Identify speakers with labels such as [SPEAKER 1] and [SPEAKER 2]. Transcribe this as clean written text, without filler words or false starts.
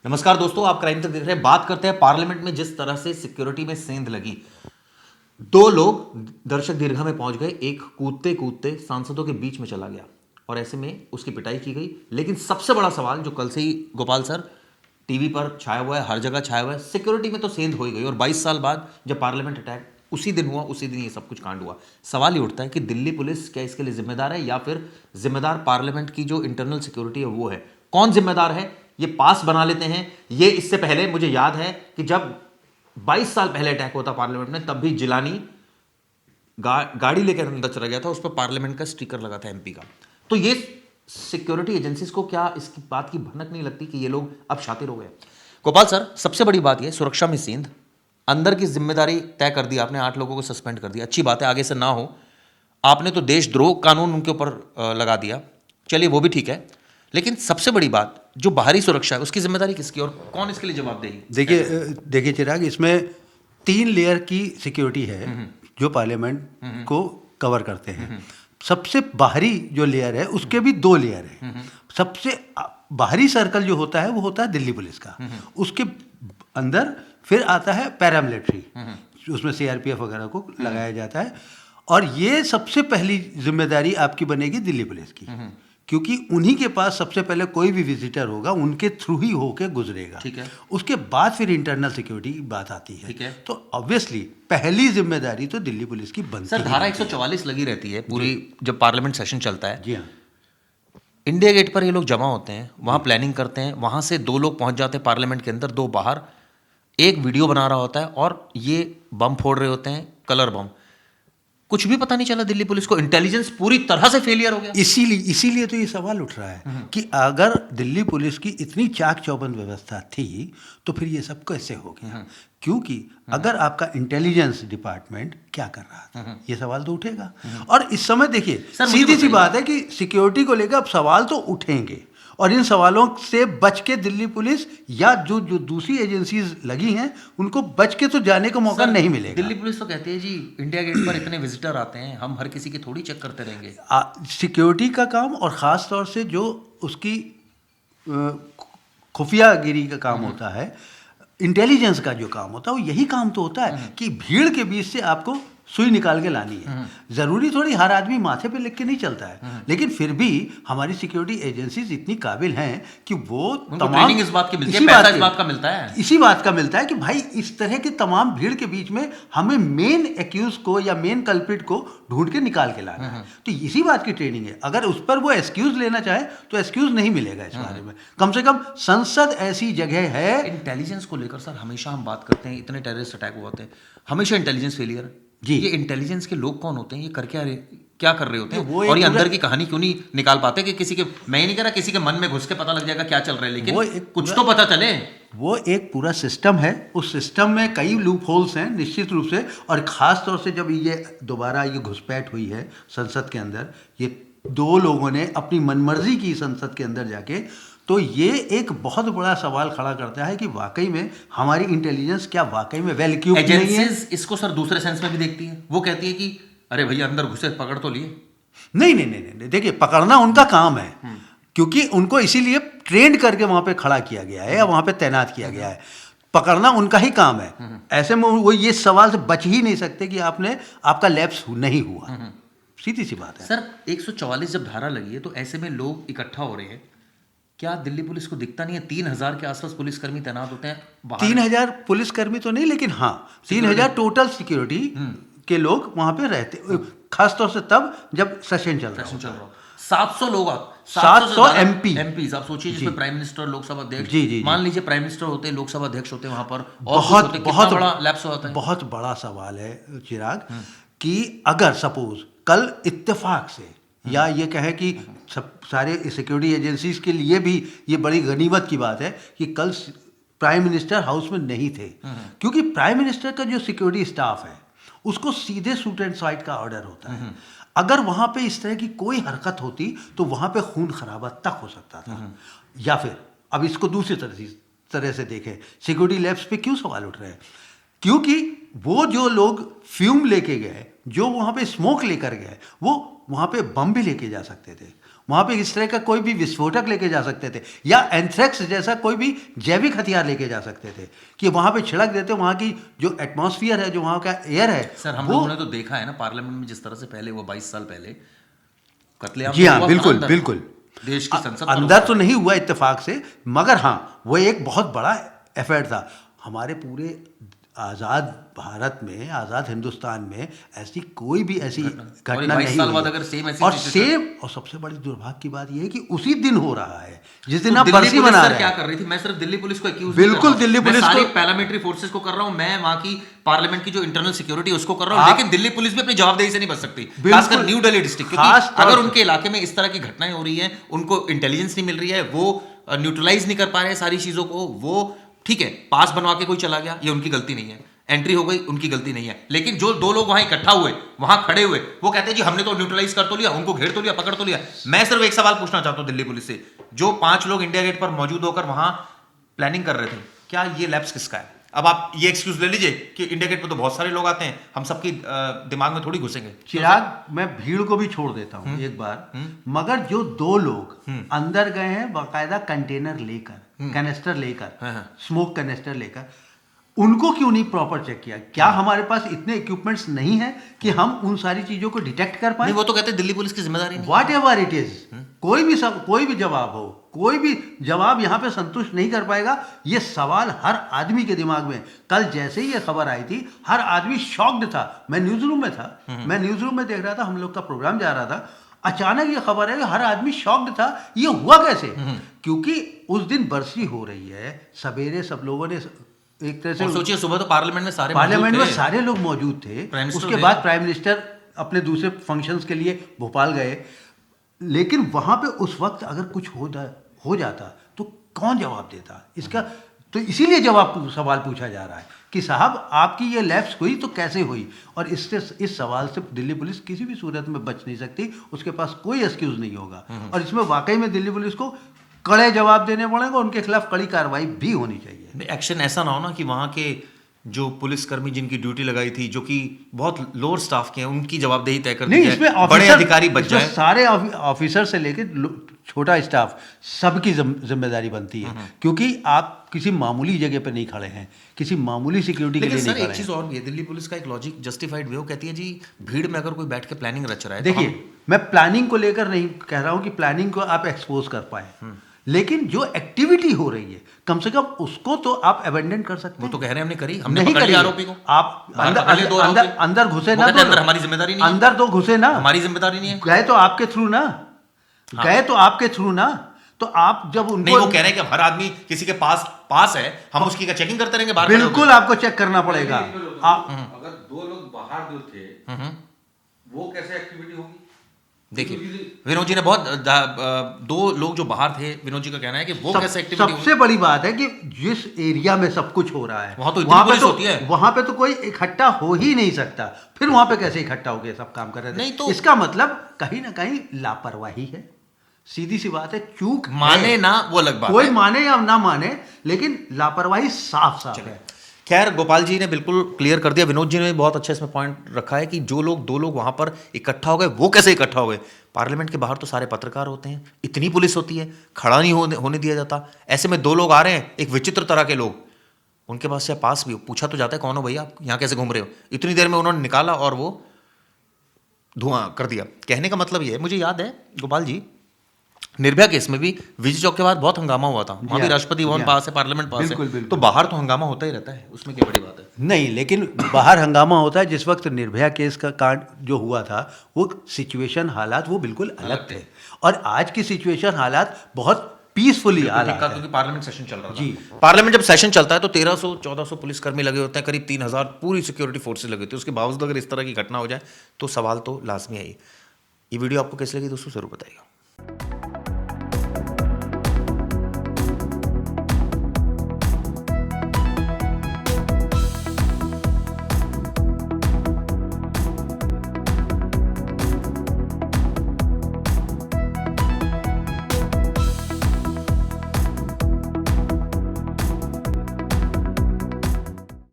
[SPEAKER 1] नमस्कार दोस्तों, आप क्राइम तक देख रहे हैं। बात करते हैं पार्लियामेंट में जिस तरह से सिक्योरिटी में सेंध लगी। दो लोग दर्शक दीर्घा में पहुंच गए, एक कूदते कूदते सांसदों के बीच में चला गया और ऐसे में उसकी पिटाई की गई। लेकिन सबसे बड़ा सवाल जो कल से ही गोपाल सर टीवी पर छाया हुआ है, हर जगह छाया हुआ है, सिक्योरिटी में तो सेंध हो ही गई और 22 साल बाद जब पार्लियामेंट अटैक उसी दिन हुआ, उसी दिन ये सब कुछ कांड हुआ। सवाल ये उठता है कि दिल्ली पुलिस क्या इसके लिए जिम्मेदार है या फिर जिम्मेदार पार्लियामेंट की जो इंटरनल सिक्योरिटी है वो है? कौन जिम्मेदार है? ये पास बना लेते हैं। ये इससे पहले मुझे याद है कि जब 22 साल पहले अटैक हुआ था पार्लियामेंट में, तब भी जिलानी गाड़ी लेकर अंदर चला गया था, उस पर पार्लियामेंट का स्टिकर लगा था एमपी का। तो ये सिक्योरिटी एजेंसीज को क्या इसकी बात की भनक नहीं लगती कि ये लोग अब शातिर हो गए? गोपाल सर, सबसे बड़ी बात ये सुरक्षा में सेंध, अंदर की जिम्मेदारी तय कर दी आपने, 8 लोगों को सस्पेंड कर दिया। अच्छी बात है, आगे से ना हो। आपने तो देशद्रोह कानून उनके ऊपर लगा दिया, चलिए वो भी ठीक है। लेकिन सबसे बड़ी बात जो बाहरी सुरक्षा है उसकी जिम्मेदारी किसकी और कौन इसके लिए जवाबदेही?
[SPEAKER 2] देखिए चिराग, इसमें 3 लेयर की सिक्योरिटी है जो पार्लियामेंट को कवर करते हैं। सबसे बाहरी जो लेयर है उसके भी 2 लेयर हैं। सबसे बाहरी सर्कल जो होता है वो होता है दिल्ली पुलिस का। उसके अंदर फिर आता है पैरामिलिट्री, उसमें सीआरपीएफ वगैरह को लगाया जाता है। और ये सबसे पहली जिम्मेदारी आपकी बनेगी दिल्ली पुलिस की, क्योंकि उन्हीं के पास सबसे पहले कोई भी विजिटर होगा उनके थ्रू ही होके गुजरेगा।
[SPEAKER 1] ठीक है।
[SPEAKER 2] उसके बाद फिर इंटरनल सिक्योरिटी की बात आती है।
[SPEAKER 1] ठीक है।
[SPEAKER 2] तो ऑब्वियसली पहली जिम्मेदारी तो दिल्ली पुलिस की बनती
[SPEAKER 1] सर,
[SPEAKER 2] है।
[SPEAKER 1] धारा 144 लगी रहती है पूरी जब पार्लियामेंट सेशन चलता है।
[SPEAKER 2] जी हाँ।
[SPEAKER 1] इंडिया गेट पर ये लोग जमा होते हैं, वहाँ प्लानिंग करते हैं, वहाँ से 2 लोग पहुँच जाते हैं पार्लियामेंट के अंदर, 2 बाहर। एक वीडियो बना रहा होता है और ये बम फोड़ रहे होते हैं, कलर बम। कुछ भी पता नहीं चला दिल्ली पुलिस को, इंटेलिजेंस पूरी तरह से फेलियर हो गया।
[SPEAKER 2] इसीलिए तो ये सवाल उठ रहा है कि अगर दिल्ली पुलिस की इतनी चाक चौबंद व्यवस्था थी तो फिर ये सब कैसे हो गया? क्योंकि अगर आपका इंटेलिजेंस डिपार्टमेंट क्या कर रहा था, ये सवाल तो उठेगा। और इस समय देखिए,
[SPEAKER 1] सर, मुझे
[SPEAKER 2] सीधी सी
[SPEAKER 1] बताइए।
[SPEAKER 2] बात है कि सिक्योरिटी को लेकर अब सवाल तो उठेंगे और इन सवालों से बच के दिल्ली पुलिस या जो जो दूसरी एजेंसीज लगी हैं उनको बच के तो जाने का मौका नहीं मिलेगा।
[SPEAKER 1] दिल्ली पुलिस तो कहती है जी इंडिया गेट पर इतने विजिटर आते हैं, हम हर किसी की थोड़ी चेक करते रहेंगे।
[SPEAKER 2] सिक्योरिटी का काम और ख़ास तौर से जो उसकी खुफियागिरी का काम होता है, इंटेलिजेंस का जो काम होता है, वो यही काम तो होता है कि भीड़ के बीच से आपको सुई निकाल के लानी है। ज़रूरी थोड़ी हर आदमी माथे पे लिख के नहीं चलता है, लेकिन फिर भी हमारी सिक्योरिटी एजेंसीज इतनी काबिल हैं कि वो तमाम
[SPEAKER 1] ट्रेनिंग इस बात की मिलती है, पैसा इस बात का मिलता है,
[SPEAKER 2] इसी बात का मिलता है कि भाई इस तरह की तमाम भीड़ के बीच में हमें मेन एक्यूज को या मेन कल्प्रिट को ढूंढ के निकाल के लाना है। तो इसी बात की ट्रेनिंग है। अगर उस पर वो एक्सक्यूज लेना चाहे तो एक्सक्यूज नहीं मिलेगा इस बारे में। कम से कम संसद ऐसी जगह है।
[SPEAKER 1] इंटेलिजेंस को लेकर सर हमेशा हम बात करते हैं, इतने टेररिस्ट अटैक हुए होते हैं, हमेशा इंटेलिजेंस फेलियर
[SPEAKER 2] जी।
[SPEAKER 1] ये इंटेलिजेंस के लोग कौन होते हैं? ये कर क्या कर रहे होते हैं?
[SPEAKER 2] वो
[SPEAKER 1] और ये
[SPEAKER 2] एक
[SPEAKER 1] अंदर की कहानी क्यों नहीं निकाल पाते कि किसी के, मैं ही नहीं कह रहा किसी के मन में घुस के पता लग जाएगा क्या चल रहा है, लेकिन कुछ तो पता चले।
[SPEAKER 2] वो एक पूरा सिस्टम है। उस सिस्टम में कई लूप होल्स हैं निश्चित रूप से। और ख़ास तौर से जब ये दोबारा ये घुसपैठ हुई है संसद के अंदर, ये 2 लोगों ने अपनी मनमर्जी की संसद के अंदर जाके, तो ये एक बहुत बड़ा सवाल खड़ा करता है कि वाकई में हमारी इंटेलिजेंस क्या वाकई में वेल इक्विप्ड नहीं है?
[SPEAKER 1] एजेंसीज इसको सर दूसरे सेंस में भी देखती है। वो कहती है कि अरे भैया अंदर घुसे, पकड़ तो लिए।
[SPEAKER 2] नहीं, देखिए, पकड़ना उनका काम है, क्योंकि उनको इसीलिए ट्रेंड करके वहां पे खड़ा किया गया है या वहां पे तैनात किया गया है। पकड़ना उनका ही काम है। ऐसे में वो ये सवाल से बच ही नहीं सकते कि आपका लैप्स नहीं हुआ। सीधी सी बात है।
[SPEAKER 1] सर 144 जब धारा लगी है तो ऐसे में लोग इकट्ठा हो रहे हैं, क्या दिल्ली पुलिस को दिखता नहीं है? 3000 के आसपास पुलिसकर्मी तैनात होते हैं बाहर।
[SPEAKER 2] 3000 पुलिसकर्मी तो नहीं, लेकिन हाँ 3000 टोटल सिक्योरिटी के लोग वहां पे रहते, खासतौर से तब जब सेशन चल रहा है।
[SPEAKER 1] 700 लोग
[SPEAKER 2] 700 एमपी
[SPEAKER 1] आप सोचिए, जिसमें प्राइम मिनिस्टर, लोकसभा अध्यक्ष,
[SPEAKER 2] जी।
[SPEAKER 1] मान लीजिए प्राइम मिनिस्टर होते हैं, लोकसभा अध्यक्ष होते हैं वहां पर, और
[SPEAKER 2] बहुत
[SPEAKER 1] होते, कितना बड़ा लैप्स होता है।
[SPEAKER 2] बहुत बड़ा सवाल है चिराग कि अगर सपोज कल इत्तेफाक से या ये कहे कि सब सारे सिक्योरिटी एजेंसीज के लिए भी ये बड़ी गनीमत की बात है कि कल प्राइम मिनिस्टर हाउस में नहीं थे, क्योंकि प्राइम मिनिस्टर का जो सिक्योरिटी स्टाफ है उसको सीधे शूट एंड साइट का ऑर्डर होता है। अगर वहां पे इस तरह की कोई हरकत होती तो वहां पे खून खराबा तक हो सकता था। या फिर अब इसको दूसरी तरह से देखें, सिक्योरिटी लैब्स पे क्यों सवाल उठ रहे हैं? क्योंकि वो जो लोग फ्यूम लेके गए, जो वहां पे स्मोक लेकर गए, वो वहां पे बम भी लेके जा सकते थे। वहाँ पे इस तरह का कोई भी विस्फोटक लेके जा सकते थे या एंथ्रेक्स जैसा कोई भी जैविक हथियार लेके जा सकते थे कि वहाँ पे छिड़क देते, वहाँ की जो एटमॉस्फेयर है, जो वहाँ का एयर है।
[SPEAKER 1] सर हम लोगों ने तो देखा है ना पार्लियामेंट में, जिस तरह से पहले वो 22 साल पहले कत्लेआम
[SPEAKER 2] जी हाँ,
[SPEAKER 1] हुआ था
[SPEAKER 2] बिल्कुल
[SPEAKER 1] अंदर।
[SPEAKER 2] बिल्कुल।
[SPEAKER 1] देश की संसद पर
[SPEAKER 2] अंदर
[SPEAKER 1] हुआ।
[SPEAKER 2] तो नहीं हुआ इत्तेफाक से, मगर हाँ वो एक बहुत बड़ा एफर्ट था। हमारे पूरे आज़ाद भारत में, आज़ाद हिंदुस्तान में ऐसी कोई भी ऐसी घटना
[SPEAKER 1] और
[SPEAKER 2] नहीं
[SPEAKER 1] 22 साल
[SPEAKER 2] हुई
[SPEAKER 1] बाद
[SPEAKER 2] है।
[SPEAKER 1] अगर सेम ऐसी
[SPEAKER 2] और
[SPEAKER 1] situation-
[SPEAKER 2] सेम, और सबसे बड़ी दुर्भाग्य की बात यह है कि उसी दिन हो रहा है जिस दिन
[SPEAKER 1] तो
[SPEAKER 2] आप
[SPEAKER 1] दिल्ली
[SPEAKER 2] बरसी
[SPEAKER 1] पुलिस
[SPEAKER 2] मना
[SPEAKER 1] सर
[SPEAKER 2] रहे
[SPEAKER 1] क्या
[SPEAKER 2] हैं।
[SPEAKER 1] कर रही थी? मैं सिर्फ दिल्ली पुलिस को एक्यूज
[SPEAKER 2] बिल्कुल दिल्ली पुलिस
[SPEAKER 1] मैं सारी
[SPEAKER 2] को-
[SPEAKER 1] पैरामिलिट्री फोर्सेस को कर रहा हूं, मैं वहां की पार्लियामेंट की जो इंटरनल सिक्योरिटी है उसको कर रहा हूं,
[SPEAKER 2] आप-
[SPEAKER 1] लेकिन दिल्ली पुलिस भी अपनी जवाबदेही से नहीं बच सकती,
[SPEAKER 2] बिल्कुल।
[SPEAKER 1] खासकर न्यू दिल्ली डिस्ट्रिक्ट,
[SPEAKER 2] खास
[SPEAKER 1] क्योंकि
[SPEAKER 2] तौर
[SPEAKER 1] अगर
[SPEAKER 2] से-
[SPEAKER 1] उनके इलाके में इस तरह की घटनाएं हो रही हैं, उनको इंटेलिजेंस नहीं मिल रही है, वो न्यूट्रलाइज नहीं कर पा रहे हैं सारी चीजों को, वो ठीक है पास बनवा के कोई चला गया, ये उनकी गलती नहीं है, एंट्री हो गई उनकी गलती नहीं है, लेकिन जो दो लोग वहां इकट्ठा हुए, वहां खड़े हुए, वो कहते हैं जी हमने तो न्यूट्रलाइज कर तो लिया, उनको घेर तो लिया, पकड़ तो लिया। मैं सिर्फ एक सवाल पूछना चाहता हूं दिल्ली पुलिस से, जो 5 लोग इंडिया गेट पर मौजूद होकर वहां प्लानिंग कर रहे थे, क्या ये लैप्स किसका है? अब आप ये एक्सक्यूज ले लीजिए कि इंडिया गेट पर तो बहुत सारे लोग आते हैं, हम सबकी दिमाग में थोड़ी घुसेंगे।
[SPEAKER 2] चिराग, मैं भीड़ को भी छोड़ देता हूँ एक बार, मगर जो 2 लोग अंदर गए हैं बाकायदा कंटेनर लेकर, कैनेस्टर लेकर,
[SPEAKER 1] हाँ, हाँ।
[SPEAKER 2] स्मोक कैनेस्टर लेकर, उनको क्यों नहीं प्रॉपर चेक किया? क्या हमारे पास इतने इक्विपमेंट्स नहीं है कि हम उन सारी चीजों को डिटेक्ट कर पाए?
[SPEAKER 1] नहीं, वो तो कहते हैं दिल्ली पुलिस की जिम्मेदारी नहीं।
[SPEAKER 2] वॉट एवर इट इज, कोई भी जवाब हो, कोई भी जवाब यहाँ पे संतुष्ट नहीं कर पाएगा। ये सवाल हर आदमी के दिमाग में, कल जैसे ही ये खबर आई थी हर आदमी शॉक्ड था। मैं न्यूज रूम में था, मैं न्यूज रूम में देख रहा था, हम लोग का प्रोग्राम जा रहा था, अचानक ये खबर है कि हर आदमी शॉक्ड था, ये हुआ कैसे? क्योंकि उस दिन बरसी हो रही है, सवेरे सब लोगों ने एक तरह से,
[SPEAKER 1] और सोचिए सुबह तो पार्लियामेंट में सारे
[SPEAKER 2] पार्लियामेंट
[SPEAKER 1] मौजूद
[SPEAKER 2] में
[SPEAKER 1] थे।
[SPEAKER 2] सारे लोग मौजूद थे।
[SPEAKER 1] प्राइम मिनिस्टर
[SPEAKER 2] उसके
[SPEAKER 1] थे।
[SPEAKER 2] बाद प्राइम मिनिस्टर अपने दूसरे फंक्शंस के लिए भोपाल गए, लेकिन वहां पे उस वक्त अगर कुछ हो जाता तो कौन जवाब देता इसका? तो इसीलिए सवाल पूछा जा रहा है कि साहब आपकी ये लैप्स हुई तो कैसे हुई? और इस सवाल से दिल्ली पुलिस किसी भी सूरत में बच नहीं सकती, उसके पास कोई एक्सक्यूज नहीं होगा। और इसमें वाकई में दिल्ली पुलिस को कड़े जवाब देने पड़ेंगे, उनके खिलाफ कड़ी कार्रवाई भी होनी चाहिए।
[SPEAKER 1] एक्शन ऐसा ना हो ना कि वहां के जो पुलिसकर्मी जिनकी ड्यूटी लगाई थी, जो कि बहुत लोअर स्टाफ के हैं, उनकी जवाबदेही तय कर दी
[SPEAKER 2] नहीं,
[SPEAKER 1] जाए,
[SPEAKER 2] इसमें
[SPEAKER 1] बड़े
[SPEAKER 2] ऑफिसर,
[SPEAKER 1] अधिकारी बच
[SPEAKER 2] इसमें
[SPEAKER 1] जाए।
[SPEAKER 2] सारे ऑफिसर से लेके छोटा स्टाफ सबकी जिम्मेदारी बनती है, क्योंकि आप किसी मामूली जगह पे नहीं खड़े हैं, किसी मामूली सिक्योरिटी के
[SPEAKER 1] लेकिन
[SPEAKER 2] लिए
[SPEAKER 1] सर
[SPEAKER 2] नहीं
[SPEAKER 1] एक
[SPEAKER 2] खड़े
[SPEAKER 1] चीज
[SPEAKER 2] हैं।
[SPEAKER 1] और भी है, दिल्ली पुलिस का एक लॉजिक जस्टिफाइड वे, वो कहती है जी भीड़ में अगर कोई बैठ के प्लानिंग रच रहा है तो
[SPEAKER 2] देखिए, मैं प्लानिंग को लेकर नहीं कह रहा हूं कि प्लानिंग को आप एक्सपोज कर पाए, लेकिन जो एक्टिविटी हो रही है कम से कम उसको तो आप अबेंडन कर सकते
[SPEAKER 1] वो
[SPEAKER 2] हैं।
[SPEAKER 1] तो कह रहे हैं हमने करी, हमने
[SPEAKER 2] नहीं
[SPEAKER 1] पकड़
[SPEAKER 2] करिए,
[SPEAKER 1] लिया आरोपी को,
[SPEAKER 2] आप
[SPEAKER 1] बाहर
[SPEAKER 2] अंदर
[SPEAKER 1] पकड़ लिए 2
[SPEAKER 2] अंदर
[SPEAKER 1] आरोपी।
[SPEAKER 2] अंदर घुसे
[SPEAKER 1] वो
[SPEAKER 2] ना,
[SPEAKER 1] कहते हैं अंदर हमारी जिम्मेदारी नहीं है,
[SPEAKER 2] अंदर तो घुसे ना,
[SPEAKER 1] हमारी जिम्मेदारी नहीं है।
[SPEAKER 2] गए तो आपके थ्रू ना, गए तो आपके थ्रू ना, तो आप जब
[SPEAKER 1] नहीं,
[SPEAKER 2] उनको,
[SPEAKER 1] वो कह रहे हैं कि हर आदमी किसी के पास है, हम उसकी का चेकिंग करते रहेंगे बाहर खड़े
[SPEAKER 2] बिल्कुल आपको चेक करना पड़ेगा।
[SPEAKER 3] अगर 2 लोग बाहर जो थे
[SPEAKER 1] होके।
[SPEAKER 3] वो कैसे एक्टिविटी होगी?
[SPEAKER 1] देखिए विनोद जी ने बहुत 2 लोग जो बाहर थे, विनोद जी का कहना है कि वो कैसे एक्टिविटी
[SPEAKER 2] सबसे बड़ी बात है कि जिस एरिया में सब कुछ हो रहा है
[SPEAKER 1] वहां तो इतनी पुलिस होती है।
[SPEAKER 2] वहां पे तो कोई इकट्ठा हो ही नहीं सकता, फिर वहां पे कैसे इकट्ठा हो गए सब काम कर रहे थे?
[SPEAKER 1] नहीं तो-
[SPEAKER 2] इसका मतलब कहीं ना कहीं लापरवाही है, सीधी सी बात है, चूक
[SPEAKER 1] माने
[SPEAKER 2] है।
[SPEAKER 1] ना वो अलग बात
[SPEAKER 2] कोई
[SPEAKER 1] है।
[SPEAKER 2] माने या ना माने, लेकिन लापरवाही साफ साफ है।
[SPEAKER 1] खैर गोपाल जी ने बिल्कुल क्लियर कर दिया, विनोद जी ने भी बहुत अच्छा इसमें पॉइंट रखा है कि जो लोग 2 लोग वहां पर इकट्ठा हो गए, वो कैसे इकट्ठा हो गए? पार्लियामेंट के बाहर तो सारे पत्रकार होते हैं, इतनी पुलिस होती है, खड़ा नहीं होने दिया जाता। ऐसे में 2 लोग आ रहे हैं, एक विचित्र तरह के लोग, उनके पास से पास भी हो, पूछा तो जाता है कौन हो भैया, आप यहाँ कैसे घूम रहे हो? इतनी देर में उन्होंने निकाला और वो धुआं कर दिया। कहने का मतलब ये है, मुझे याद है गोपाल जी, निर्भया केस में भी विजय चौक के बाद बहुत हंगामा हुआ था, वहां भी राष्ट्रपति भवन पास है, पार्लियामेंट पास
[SPEAKER 2] बिल्कुल,
[SPEAKER 1] है,
[SPEAKER 2] बिल्कुल।
[SPEAKER 1] तो बाहर तो हंगामा होता ही रहता है, उसमें क्या बड़ी बात है?
[SPEAKER 2] नहीं, लेकिन बाहर हंगामा होता है जिस वक्त निर्भया केस का कांड जो हुआ था, वो सिचुएशन हालात वो बिल्कुल अलग थे, और आज की सिचुएशन हालात बहुत पीसफुली आ रहा है।
[SPEAKER 1] क्योंकि पार्लियामेंट सेशन चल रहा था।
[SPEAKER 2] जी।
[SPEAKER 1] पार्लियामेंट जब सेशन चलता है तो 1300-1400 पुलिसकर्मी लगे होते हैं, करीब 3000 पूरी सिक्योरिटी फोर्सेस लगे होती है, उसके बावजूद अगर इस तरह की घटना हो जाए तो सवाल तो लाजमी है ही। ये वीडियो आपको कैसी लगी दोस्तों, जरूर बताइएगा।